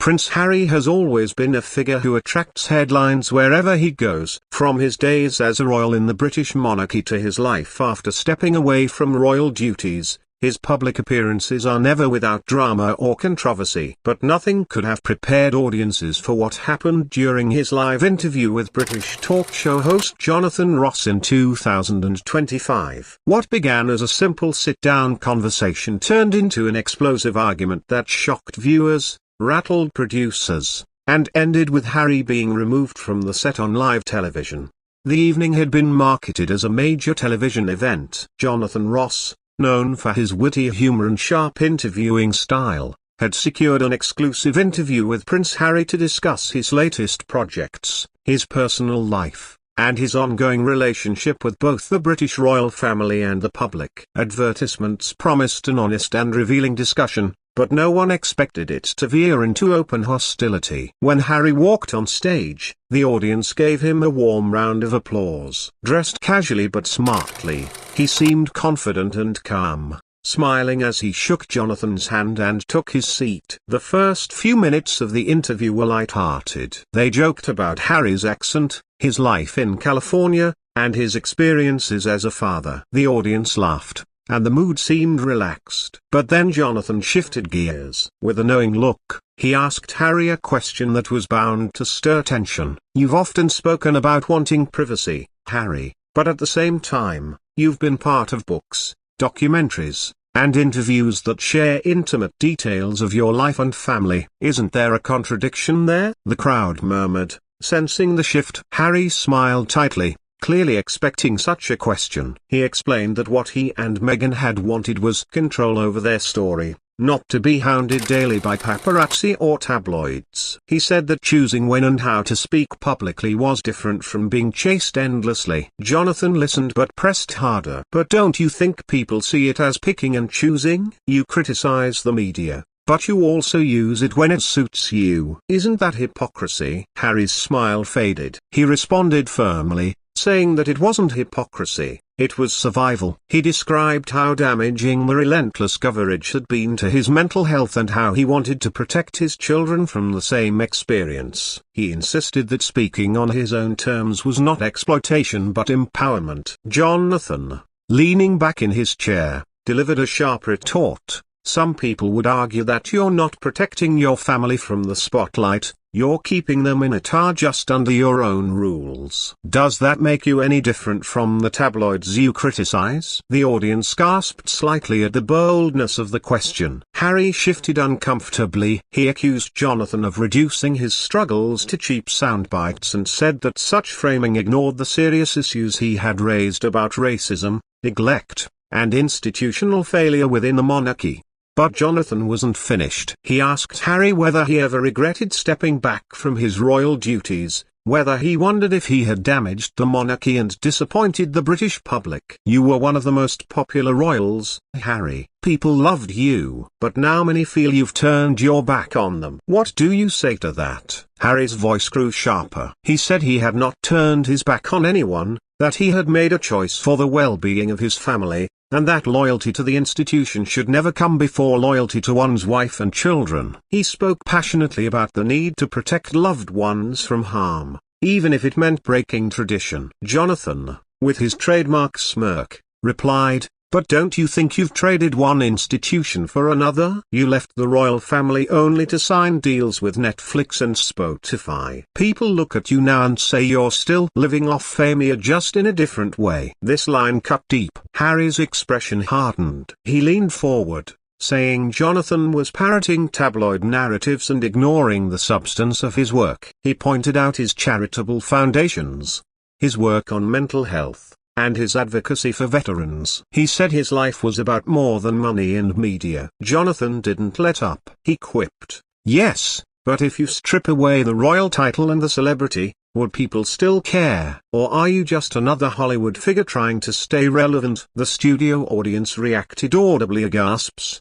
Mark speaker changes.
Speaker 1: Prince Harry has always been a figure who attracts headlines wherever he goes. From his days as a royal in the British monarchy to his life after stepping away from royal duties, his public appearances are never without drama or controversy. But nothing could have prepared audiences for what happened during his live interview with British talk show host Jonathan Ross in 2025. What began as a simple sit-down conversation turned into an explosive argument that shocked viewers, rattled producers, and ended with Harry being removed from the set on live television. The evening had been marketed as a major television event. Jonathan Ross, known for his witty humor and sharp interviewing style, had secured an exclusive interview with Prince Harry to discuss his latest projects, his personal life, and his ongoing relationship with both the British royal family and the public. Advertisements promised an honest and revealing discussion, but no one expected it to veer into open hostility. When Harry walked on stage, the audience gave him a warm round of applause. Dressed casually but smartly, he seemed confident and calm, smiling as he shook Jonathan's hand and took his seat. The first few minutes of the interview were light-hearted. They joked about Harry's accent, his life in California, and his experiences as a father. The audience laughed, and the mood seemed relaxed. But then Jonathan shifted gears. With a knowing look, he asked Harry a question that was bound to stir tension. "You've often spoken about wanting privacy, Harry, but at the same time, you've been part of books, documentaries, and interviews that share intimate details of your life and family. Isn't there a contradiction there?" The crowd murmured, sensing the shift. Harry smiled tightly, clearly expecting such a question. He explained that what he and Meghan had wanted was control over their story, not to be hounded daily by paparazzi or tabloids. He said that choosing when and how to speak publicly was different from being chased endlessly. Jonathan listened but pressed harder. "But don't you think people see it as picking and choosing? You criticize the media, but you also use it when it suits you. Isn't that hypocrisy?" Harry's smile faded. He responded firmly, saying that it wasn't hypocrisy, it was survival. He described how damaging the relentless coverage had been to his mental health and how he wanted to protect his children from the same experience. He insisted that speaking on his own terms was not exploitation but empowerment. Jonathan, leaning back in his chair, delivered a sharp retort. "Some people would argue that you're not protecting your family from the spotlight, you're keeping them in a tar just under your own rules. Does that make you any different from the tabloids you criticize?" The audience gasped slightly at the boldness of the question. Harry shifted uncomfortably. He accused Jonathan of reducing his struggles to cheap soundbites and said that such framing ignored the serious issues he had raised about racism, neglect, and institutional failure within the monarchy. But Jonathan wasn't finished. He asked Harry whether he ever regretted stepping back from his royal duties, whether he wondered if he had damaged the monarchy and disappointed the British public. "You were one of the most popular royals, Harry. People loved you. But now many feel you've turned your back on them. What do you say to that?" Harry's voice grew sharper. He said he had not turned his back on anyone, that he had made a choice for the well-being of his family, and that loyalty to the institution should never come before loyalty to one's wife and children. He spoke passionately about the need to protect loved ones from harm, even if it meant breaking tradition. Jonathan, with his trademark smirk, replied, "But don't you think you've traded one institution for another? You left the royal family only to sign deals with Netflix and Spotify. People look at you now and say you're still living off fame, just in a different way." This line cut deep. Harry's expression hardened. He leaned forward, saying Jonathan was parroting tabloid narratives and ignoring the substance of his work. He pointed out his charitable foundations, his work on mental health, and his advocacy for veterans. He said his life was about more than money and media. Jonathan didn't let up. He quipped, "Yes, but if you strip away the royal title and the celebrity, would people still care? Or are you just another Hollywood figure trying to stay relevant?" The studio audience reacted audibly, gasps,